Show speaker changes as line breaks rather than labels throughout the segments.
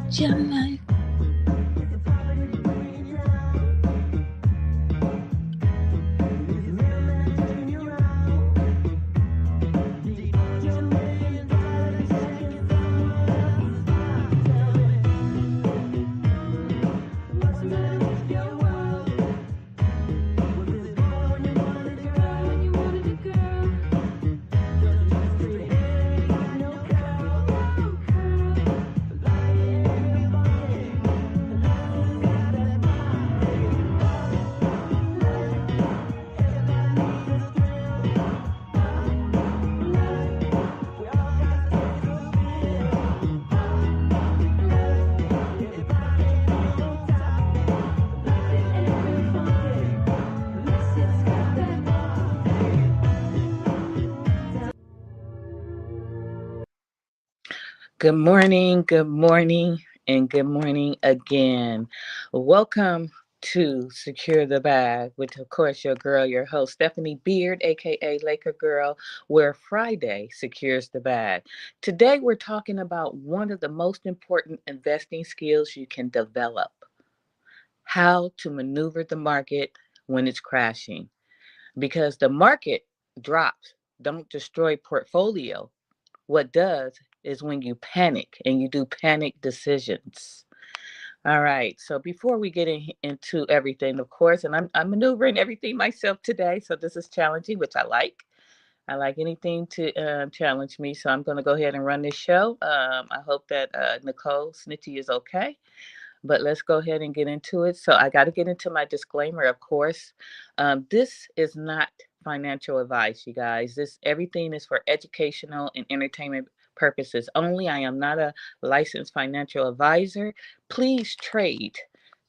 Jamaica. Good morning, and good morning again. Welcome to Secure the Bag with, of course, your girl, your host, Stephanie Beard, aka Laker Girl, where Friday secures the bag. Today, we're talking about one of the most important investing skills you can develop: how to maneuver the market when it's crashing. Because the market drops don't destroy portfolio. What does is when you panic and you do panic decisions. All right. So before we get into everything, of course, and I'm maneuvering everything myself today. So this is challenging, which I like. I like anything to challenge me. So I'm going to go ahead and run this show. I hope that Nicole Snitchy is okay. But let's go ahead and get into it. So I got to get into my disclaimer, of course. This is not financial advice, you guys. This everything is for educational and entertainment purposes only. I am not a licensed financial advisor. Please trade.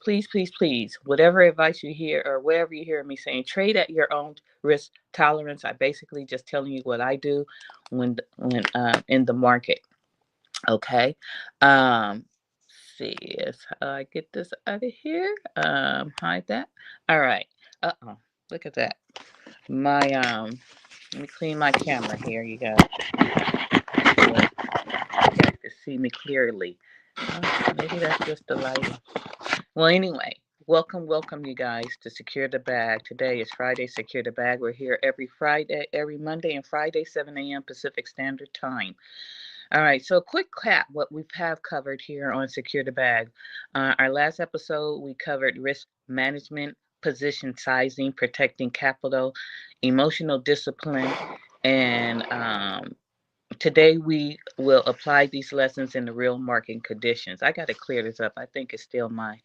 Please, please, please. Whatever advice you hear or whatever you hear me saying, trade at your own risk tolerance. I basically just telling you what I do when in the market. Okay. Um, see if I get this out of here. Hide that. All right. Uh-oh. Look at that. My let me clean my camera here, you guys. So you guys can see me clearly. Maybe that's just the lighting. Well, anyway, welcome, you guys, to Secure the Bag. Today is Friday, Secure the Bag. We're here every Friday, every Monday and Friday, 7 a.m. Pacific Standard Time. All right, so a quick cap what we have covered here on Secure the Bag. Our last episode, we covered risk management, position sizing, protecting capital, emotional discipline, and today we will apply these lessons in the real market conditions. I got to clear this up. I think it's still my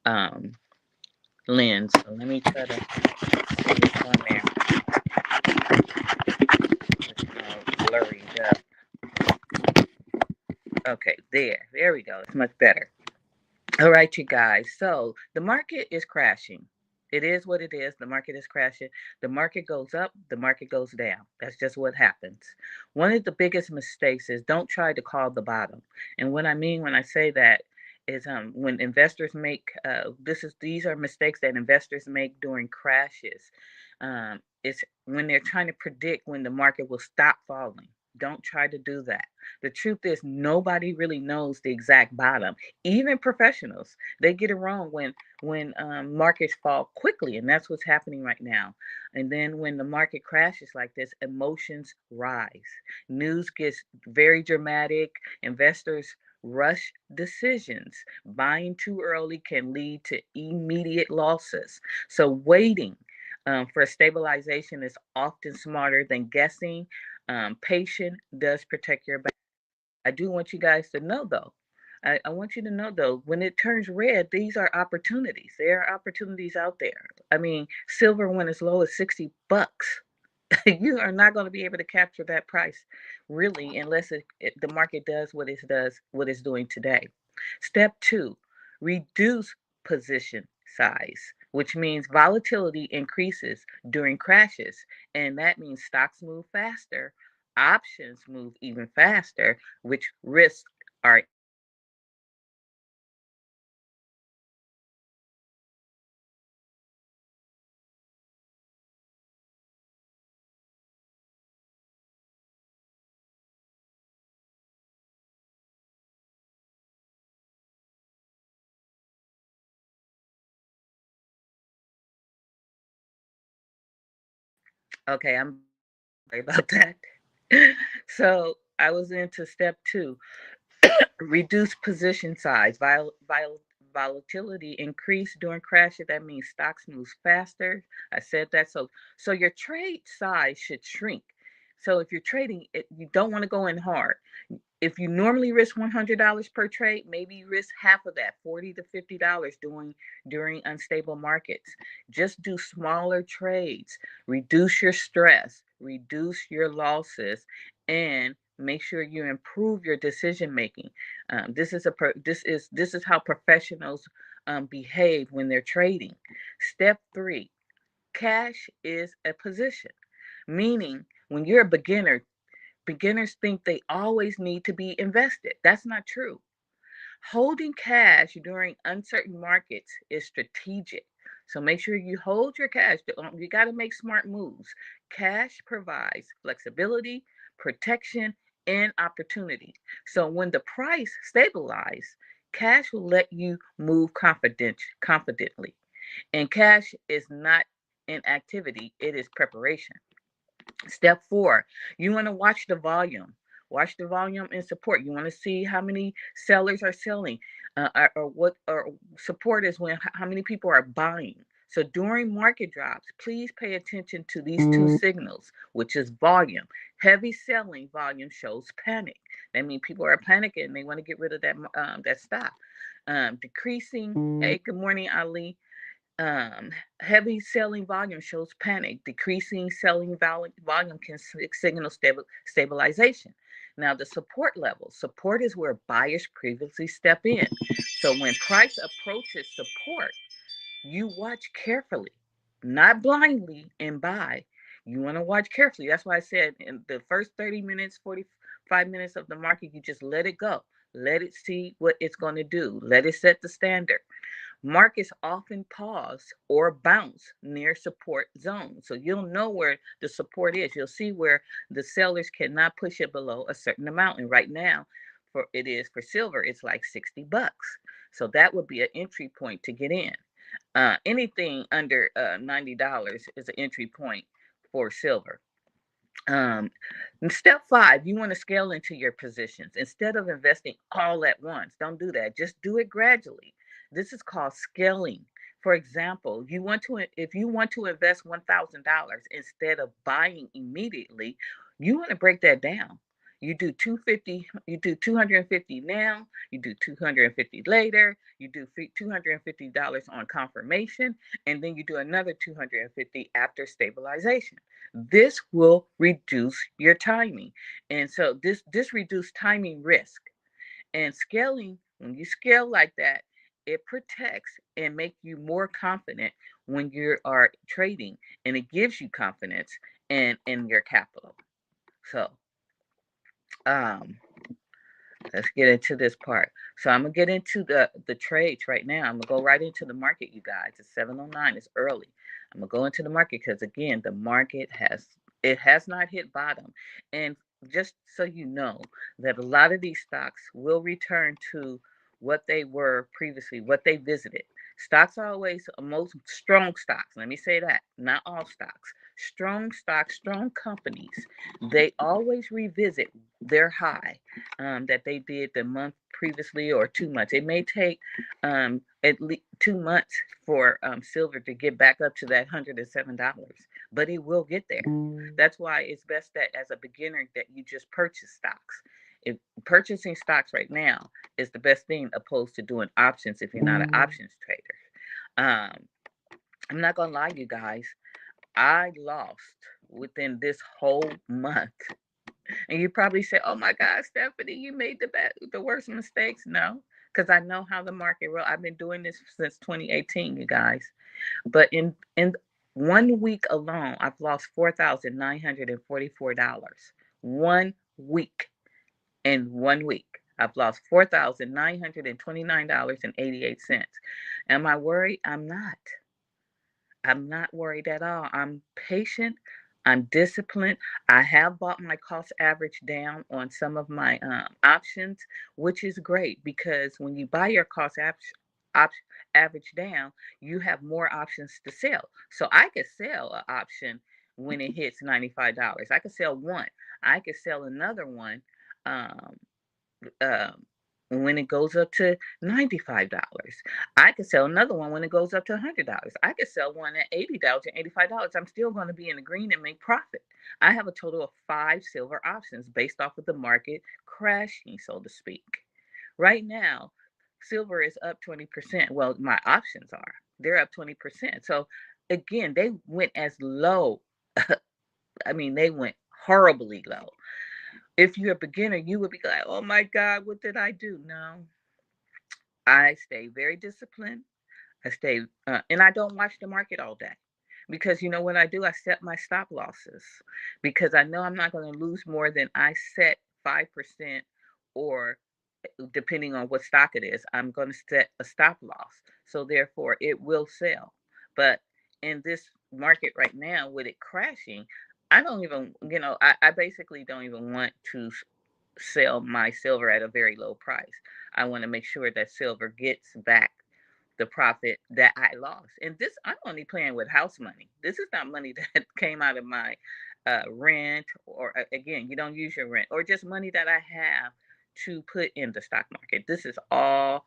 um, lens. So let me try to see what's on there. It's all blurry up. Okay, there we go. It's much better. All right, you guys. So the market is crashing. It is what it is. The market is crashing. The market goes up, the market goes down. That's just what happens. One of the biggest mistakes is don't try to call the bottom. And what I mean when I say that is when investors make these are mistakes that investors make during crashes. It's when they're trying to predict when the market will stop falling. Don't try to do that. The truth is nobody really knows the exact bottom. Even professionals, they get it wrong when markets fall quickly, and that's what's happening right now. And then when the market crashes like this, emotions rise. News gets very dramatic. Investors rush decisions. Buying too early can lead to immediate losses. So waiting for stabilization is often smarter than guessing. Patience does protect your back. I do want you guys to know, though. I want you to know, though, when it turns red, these are opportunities. There are opportunities out there. I mean, silver went as low as $60. You are not going to be able to capture that price, really, unless the market does what it's doing today. Step two, reduce position size, which means volatility increases during crashes, and that means stocks move faster, options move even faster, which risks are Okay, I'm sorry about that. So I was into step two. Reduce position size. Volatility increase during crashes. That means stocks move faster. I said that. So your trade size should shrink. So if you're trading, you don't want to go in hard. If you normally risk $100 per trade, maybe you risk half of that, $40 to $50 during unstable markets. Just do smaller trades, reduce your stress, reduce your losses, and make sure you improve your decision making. This is how professionals behave when they're trading. Step three: cash is a position, meaning when you're a beginner, beginners think they always need to be invested. That's not true. Holding cash during uncertain markets is strategic. So make sure you hold your cash. You got to make smart moves. Cash provides flexibility, protection, and opportunity. So when the price stabilizes, cash will let you move confidently. And cash is not inactivity, it is preparation. Step four, you want to watch the volume. Watch the volume and support. You want to see how many sellers are selling, or what, or support is when how many people are buying. So during market drops, please pay attention to these two signals, which is volume. Heavy selling volume shows panic. That means people are panicking and they want to get rid of that stock. Decreasing. Hey, good morning, Ali. um, Heavy selling volume shows panic. Decreasing selling volume can signal stabilization. Now, the support level. Support is where buyers previously step in. So when price approaches support, you watch carefully, not blindly, and buy. You want to watch carefully. That's why I said in the first 30 minutes, 45 minutes of the market, you just let it go. Let it see what it's going to do. Let it set the standard. Markets often pause or bounce near support zones. So you'll know where the support is. You'll see where the sellers cannot push it below a certain amount. And right now, for silver, it's like $60. So that would be an entry point to get in. Anything under $90 is an entry point for silver. Um, Step five, you want to scale into your positions instead of investing all at once. Don't do that. Just do it gradually. This is called scaling. For example, if you want to invest $1,000 instead of buying immediately, you want to break that down. You do 250, you do 250 now, you do 250 later, you do $250 on confirmation, and then you do another 250 after stabilization. This will reduce your timing. And so this reduces timing risk. And scaling, when you scale like that, it protects and make you more confident when you are trading, and it gives you confidence in your capital. So um let's get into this part. So I'm gonna get into the trades right now. I'm gonna go right into the market, you guys. It's 7:09. It's early. I'm gonna go into the market because again, the market has not hit bottom, and just so you know that a lot of these stocks will return to what they were previously, what they visited. Stocks are always most strong stocks. Let me say that, not all stocks. Strong stocks, strong companies, they always revisit their high that they did the month previously or 2 months. It may take at least 2 months for silver to get back up to that $107, but it will get there. That's why it's best that as a beginner that you just purchase stocks. If purchasing stocks right now is the best thing opposed to doing options if you're not an options trader. Um, I'm not gonna lie, you guys. I lost within this whole month. And you probably say, "Oh my God, Stephanie, you made the worst mistakes." No, because I know how the market roll. I've been doing this since 2018, you guys. But in 1 week alone, I've lost $4,944. 1 week. In 1 week, I've lost $4,929.88. Am I worried? I'm not. I'm not worried at all. I'm patient. I'm disciplined. I have bought my cost average down on some of my options, which is great because when you buy your op- average down, you have more options to sell. So I could sell an option when it hits $95. I could sell one. I could sell another one um, um, when it goes up to $95. I could sell another one when it goes up to $100. I could sell one at $80 and $85. I'm still going to be in the green and make profit. I have a total of 5 silver options based off of the market crashing, so to speak. Right now, silver is up 20%. Well, my options are. They're up 20%. So again, they went as low. I mean, they went horribly low. If you're a beginner, you would be like, oh my God, what did I do? No, I stay very disciplined. I stay, and I don't watch the market all day because you know what I do? I set my stop losses because I know I'm not going to lose more than I set 5% or depending on what stock it is, I'm going to set a stop loss. So therefore, it will sell. But in this market right now, with it crashing, I don't even, I basically don't even want to sell my silver at a very low price. I want to make sure that silver gets back the profit that I lost. And this, I'm only playing with house money. This is not money that came out of my rent, or again, you don't use your rent, or just money that I have to put in the stock market. This is all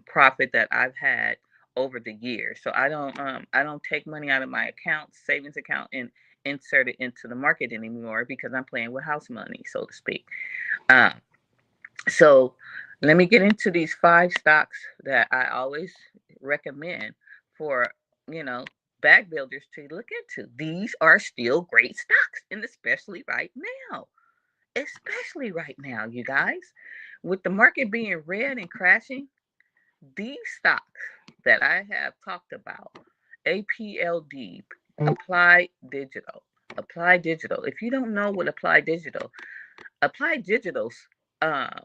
profit that I've had over the years. So I don't take money out of my account, savings account, and insert it into the market anymore because I'm playing with house money, so to speak. Um, so let me get into these 5 stocks that I always recommend for, you know, bag builders to look into. These are still great stocks, and especially right now. Especially right now, you guys. With the market being red and crashing, these stocks that I have talked about, APLD, Applied Digital. Applied Digital. If you don't know what Applied Digital's um,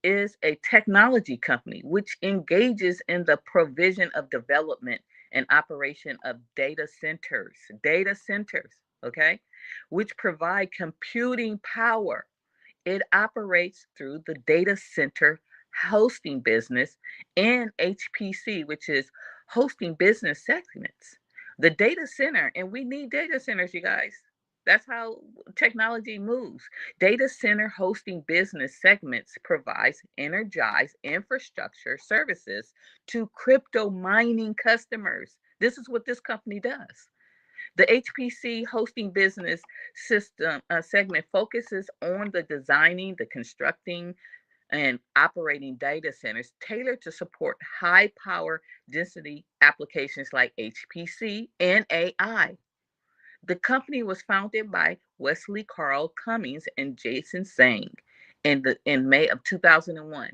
is a technology company which engages in the provision of development and operation of data centers, okay, which provide computing power. It operates through the data center hosting business and HPC, which is hosting business segments. The data center, and we need data centers, you guys. That's how technology moves. Data center hosting business segments provides energized infrastructure services to crypto mining customers. This is what this company does. The HPC hosting business system segment focuses on the designing, the constructing, and operating data centers tailored to support high power density applications like HPC and AI. The company was founded by Wesley Carl Cummings and Jason Sang in May of 2001.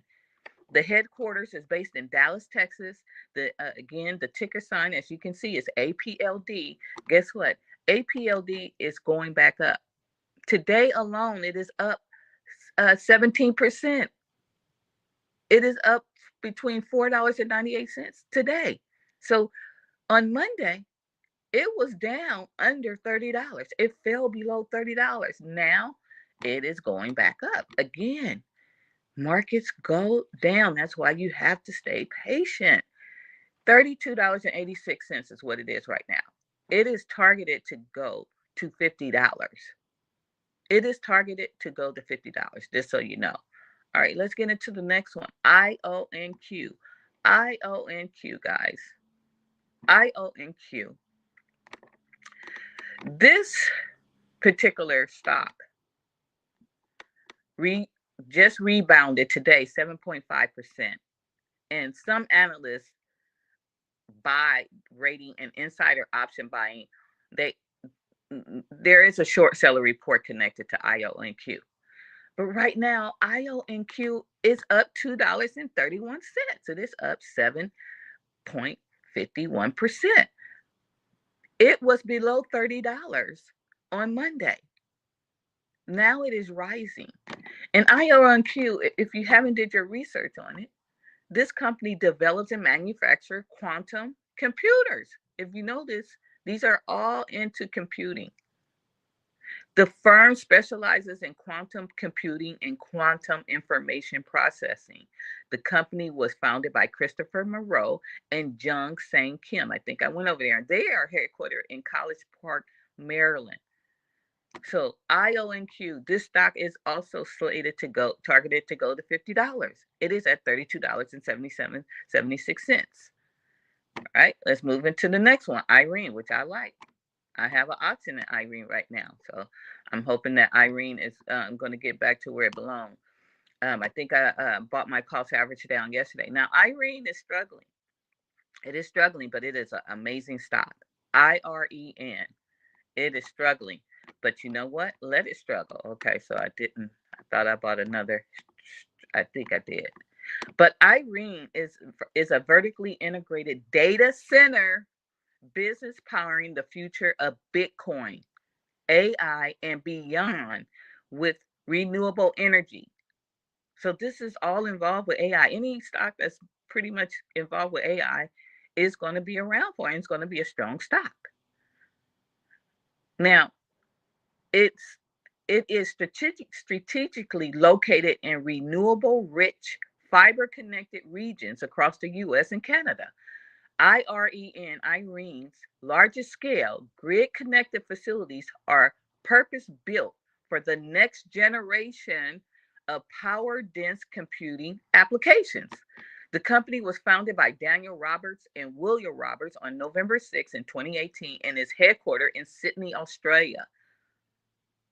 The headquarters is based in Dallas, Texas. Again, the ticker sign, as you can see, is APLD. Guess what? APLD is going back up. Today alone, it is up 17%. It is up between $4.98 today. So on Monday, it was down under $30. It fell below $30. Now it is going back up again. Markets go down. That's why you have to stay patient. $32.86 is what it is right now. It is targeted to go to $50. It is targeted to go to $50, just so you know. All right, let's get into the next one. IONQ. IONQ, guys. IONQ. This particular stock re- just rebounded today 7.5%. And some analysts buy rating and insider option buying, they there is a short seller report connected to IONQ. But right now, IONQ is up $2.31. It is up 7.51%. It was below $30 on Monday. Now it is rising. And IONQ, if you haven't did your research on it, this company develops and manufactures quantum computers. If you know this, these are all into computing. The firm specializes in quantum computing and quantum information processing. The company was founded by Christopher Moreau and Jung Sang Kim. I think I went over there. And they are headquartered in College Park, Maryland. So IONQ, this stock is also slated to go, targeted to go to $50. It is at $32.76. All right, let's move into the next one, Irene, which I like. I have an option in Irene right now. So I'm hoping that Irene is going to get back to where it belongs. I think I bought my cost average down yesterday. Now, Irene is struggling. It is struggling, but it is an amazing stock. IREN. It is struggling. But you know what? Let it struggle. Okay, so I didn't. I thought I bought another. I think I did. But Irene is a vertically integrated data center business powering the future of Bitcoin, AI, and beyond with renewable energy. So this is all involved with AI. Any stock that's pretty much involved with AI is going to be around for, and it's going to be a strong stock. Now, it's it is strategically located in renewable rich fiber connected regions across the US and Canada. Irene's largest scale grid connected facilities are purpose built for the next generation of power dense computing applications. The company was founded by Daniel Roberts and William Roberts on November 6 in 2018 and is headquartered in Sydney, Australia.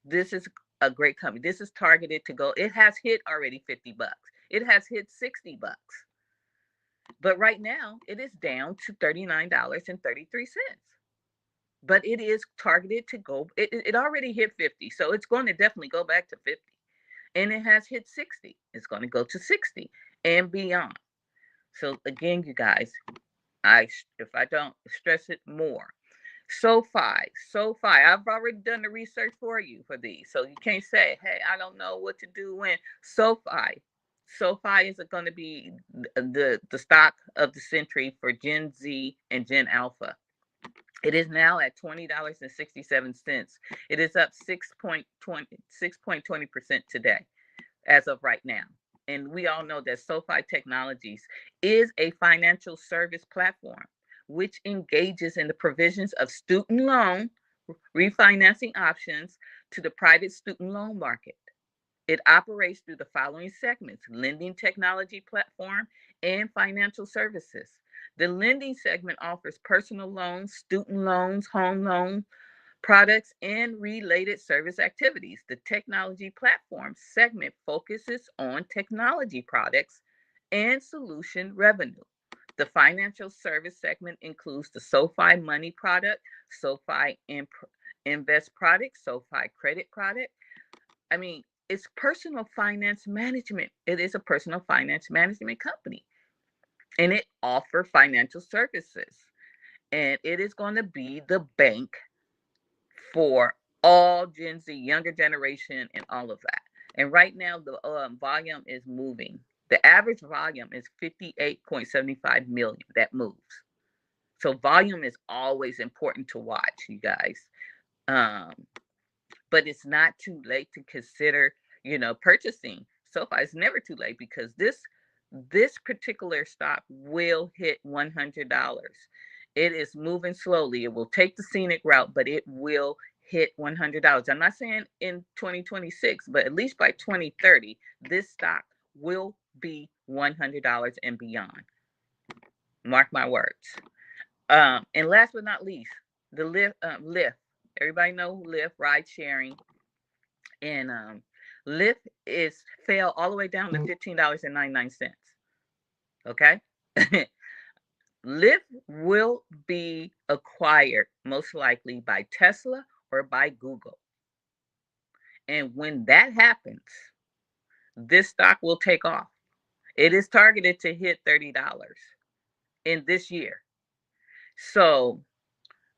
This is a great company. This is targeted to go. It has hit already $50. It has hit $60. But right now it is down to $39.33. But it is targeted to go. It already hit 50. So it's going to definitely go back to 50. And it has hit 60. It's going to go to 60 and beyond. So again, you guys, if I don't stress it more, SoFi. I've already done the research for you for these, so you can't say, "Hey, I don't know what to do." When SoFi, SoFi is going to be the stock of the century for Gen Z and Gen Alpha. It is now at $20.67. It is up 6.20% today, as of right now. And we all know that SoFi Technologies is a financial service platform which engages in the provisions of student loan refinancing options to the private student loan market. It operates through the following segments: lending technology platform and financial services. The lending segment offers personal loans, student loans, home loans, products, and related service activities. The technology platform segment focuses on technology products and solution revenue. The financial service segment includes the SoFi Money product, SoFi Invest product, SoFi Credit product. I mean, it's personal finance management. It is a personal finance management company, and it offers financial services. And it is going to be the bank for all Gen Z, younger generation, and all of that. And right now, the volume is moving. The average volume is 58.75 million that moves. So volume is always important to watch, you guys. Um, but it's not too late to consider, purchasing SoFi. It's never too late because this particular stock will hit $100. It is moving slowly. It will take the scenic route, but it will hit $100. I'm not saying in 2026, but at least by 2030, this stock will be $100 and beyond. Mark my words. And last but not least, the Lyft. Everybody know Lyft, ride sharing, and Lyft is fell all the way down to $15.99. Okay, Lyft will be acquired most likely by Tesla or by Google, and when that happens, this stock will take off. It is targeted to hit $30 in this year. So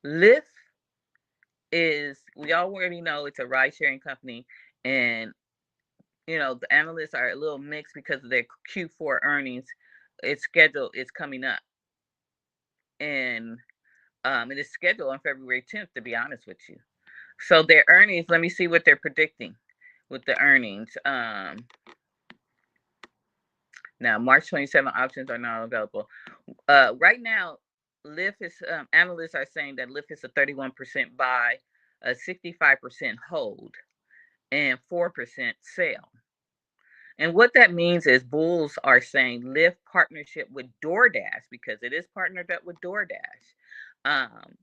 Lyft we already know it's a ride sharing company, and the analysts are a little mixed because of their Q4 earnings. It's coming up, and it is scheduled on February 10th, to be honest with you. So their earnings, let me see what they're predicting with the earnings. Now, March 27 options are not available. Right now, Lyft is analysts are saying that Lyft is a 31% buy, a 65% hold, and 4% sell. And what that means is bulls are saying Lyft partnership with DoorDash, because it is partnered up with DoorDash, um,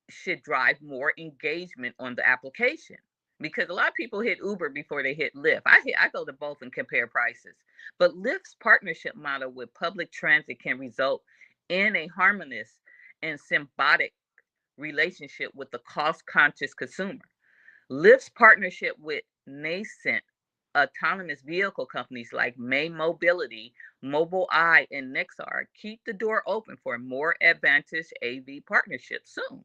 should drive more engagement on the application. Because a lot of people hit Uber before they hit Lyft. I go to both and compare prices. But Lyft's partnership model with public transit can result in a harmonious and symbiotic relationship with the cost conscious consumer. Lyft's partnership with nascent autonomous vehicle companies like May Mobility, Mobileye, and Nexar keep the door open for more advantage AV partnerships soon.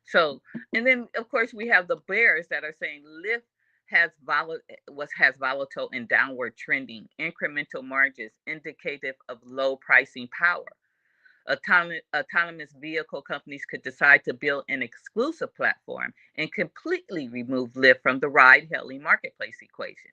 So, and then of course we have the bears that are saying Lyft has volatile and downward trending incremental margins indicative of low pricing power. Autonomous vehicle companies could decide to build an exclusive platform and completely remove Lyft from the ride hailing marketplace equation.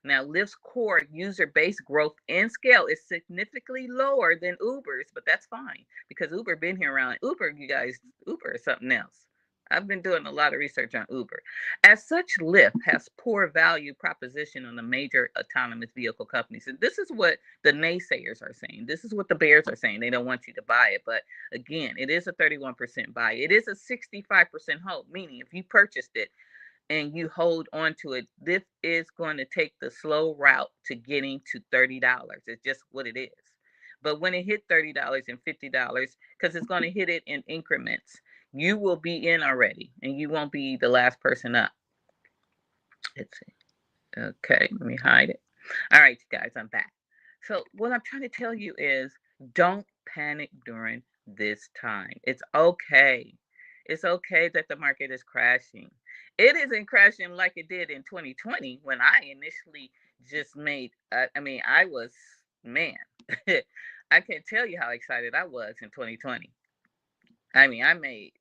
Now, Lyft's core user base growth and scale is significantly lower than Uber's, but that's fine because Uber been here around. Uber, you guys, Uber is something else. I've been doing a lot of research on Uber. As such, Lyft has poor value proposition on the major autonomous vehicle companies. And this is what the naysayers are saying. This is what the bears are saying. They don't want you to buy it. But again, it is a 31% buy. It is a 65% hold, meaning if you purchased it and you hold on to it, this is going to take the slow route to getting to $30. It's just what it is. But when it hit $30 and $50, because it's going to hit it in increments, you will be in already and you won't be the last person up. Let's see. Okay, let me hide it. All right, you guys, I'm back. So, what I'm trying to tell you is don't panic during this time. It's okay. It's okay that the market is crashing. It isn't crashing like it did in 2020 when I initially just made, I mean, I was, man, I can't tell you how excited I was in 2020. I mean, I made,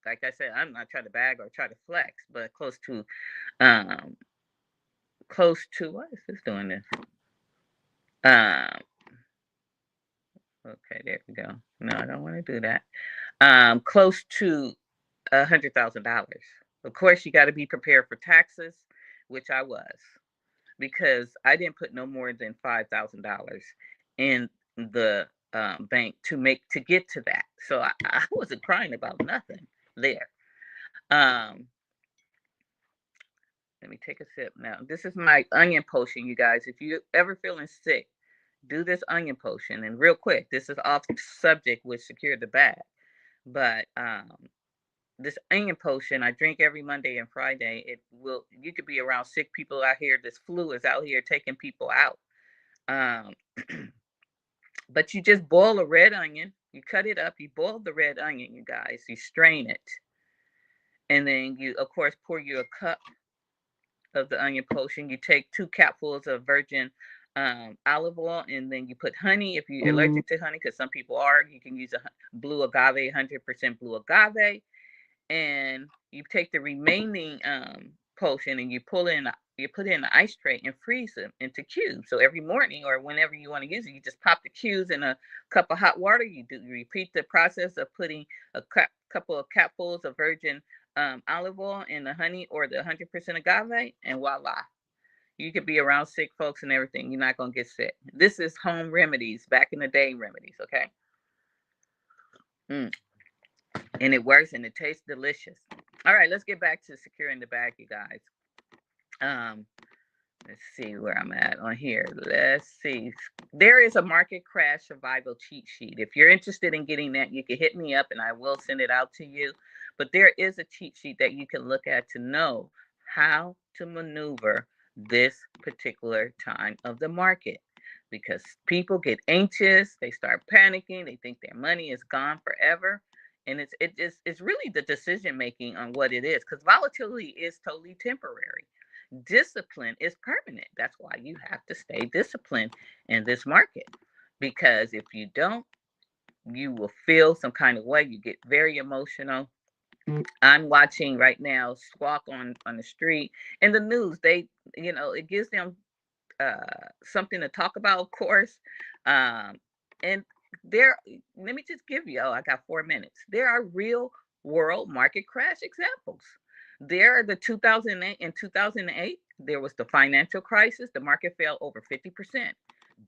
like I said, I'm not trying to bag or try to flex, but um, close to, what is this doing this? Um, okay, there we go. No, I don't want to do that. Close to $100,000. Of course, you got to be prepared for taxes, which I was, because I didn't put no more than $5,000 in the bank to get to that. So I wasn't crying about nothing there. Um, Let me take a sip now. This is my onion potion, you guys. If you ever feeling sick, do this onion potion. And real quick, this is off subject with Secure the Bag. But this onion potion I drink every Monday and Friday. You could be around sick people out here. This flu is out here taking people out. Um, but you just boil a red onion. You cut it up. You boil the red onion, you guys. You strain it. And then you, of course, pour you a cup of the onion potion. You take 2 capfuls of virgin olive oil, and then you put honey if you're allergic to honey, because some people are. You can use a blue agave, 100% blue agave, and you take the remaining potion and you put it in the ice tray and freeze them into cubes. So every morning or whenever you want to use it, you just pop the cubes in a cup of hot water. You repeat the process of putting a couple of capfuls of virgin olive oil in the honey or the 100% agave, and voila. You could be around sick folks and everything. You're not going to get sick. This is home remedies, back in the day remedies, okay? Mm. And it works and it tastes delicious. All right, let's get back to securing the bag, you guys. Um, let's see where I'm at on here. Let's see. There is a market crash survival cheat sheet. If you're interested in getting that, you can hit me up and I will send it out to you. But there is a cheat sheet that you can look at to know how to maneuver this particular time of the market. Because people get anxious, they start panicking, they think their money is gone forever. And it's really the decision making on what it is, because volatility is totally temporary. Discipline is permanent. That's why you have to stay disciplined in this market. Because if you don't, you will feel some kind of way. You get very emotional. I'm watching right now squawk on the street and the news. It gives them something to talk about, of course. And there, let me just give you, I got 4 minutes. There are real world market crash examples. There are the 2008 and 2008, there was the financial crisis. The market fell over 50%.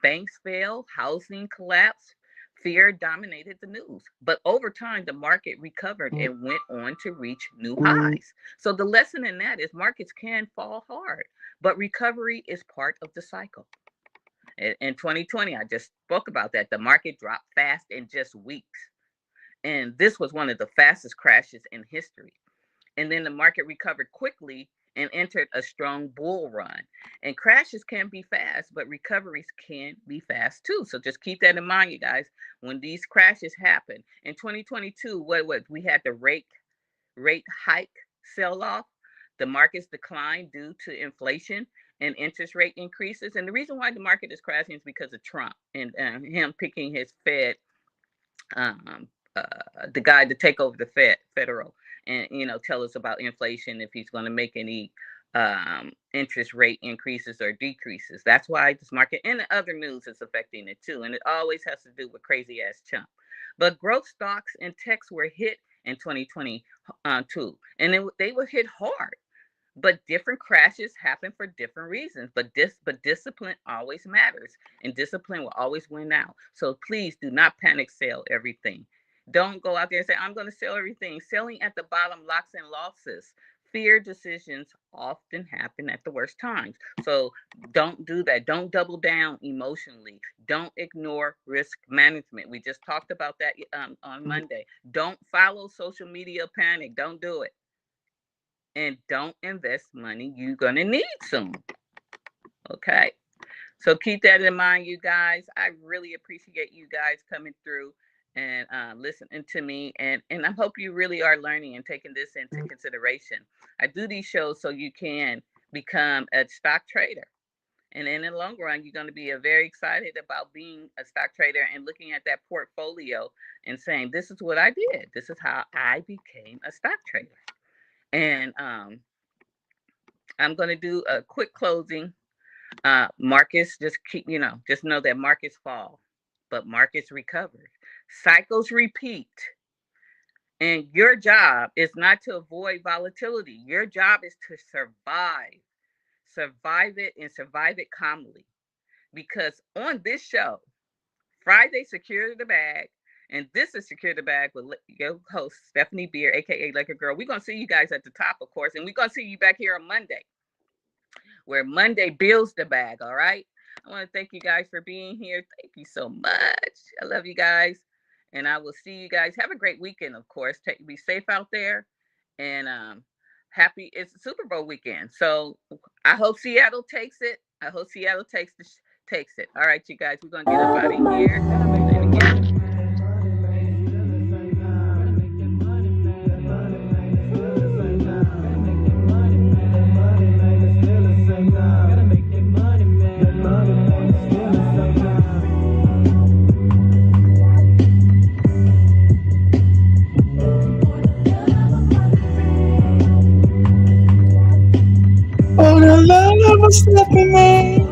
Banks failed, housing collapsed, fear dominated the news. But over time, the market recovered and went on to reach new highs. So the lesson in that is markets can fall hard, but recovery is part of the cycle. In 2020, I just spoke about that. The market dropped fast in just weeks. And this was one of the fastest crashes in history. And then the market recovered quickly and entered a strong bull run. And crashes can be fast, but recoveries can be fast too. So just keep that in mind, you guys. When these crashes happen in 2022, what was we had the rate hike sell off. The markets declined due to inflation and interest rate increases. And the reason why the market is crashing is because of Trump and him picking his Fed um, the guy to take over the federal and tell us about inflation, if he's going to make any interest rate increases or decreases. That's why this market and the other news is affecting it too, and it always has to do with crazy ass Trump. But growth stocks and techs were hit in 2022, and they were hit hard. But different crashes happen for different reasons. But discipline always matters, and discipline will always win out. So please do not panic sell everything. Don't go out there and say, I'm going to sell everything. Selling at the bottom locks in losses. Fear decisions often happen at the worst times. So don't do that. Don't double down emotionally. Don't ignore risk management. We just talked about that on Monday. Don't follow social media panic. Don't do it. And don't invest money you're going to need soon. Okay? So keep that in mind, you guys. I really appreciate you guys coming through and listening to me. And I hope you really are learning and taking this into consideration. I do these shows so you can become a stock trader. And in the long run, you're going to be very excited about being a stock trader and looking at that portfolio and saying, this is what I did. This is how I became a stock trader. And I'm going to do a quick closing. Markets just just know that markets fall, but markets recover. Cycles repeat. And your job is not to avoid volatility. Your job is to survive. Survive it and survive it calmly. Because on this show, Friday Secure the Bag, and this is Secure the Bag with your host, Stephanie Beard, a.k.a. Lakergurl. We're going to see you guys at the top, of course, and we're going to see you back here on Monday, where Monday builds the bag, all right? I want to thank you guys for being here. Thank you so much. I love you guys, and I will see you guys. Have a great weekend, of course. Be safe out there, and it's Super Bowl weekend. So I hope Seattle takes it. I hope Seattle takes it. All right, you guys, we're going to get up out of here. And again,
Oh, the love was stepping me.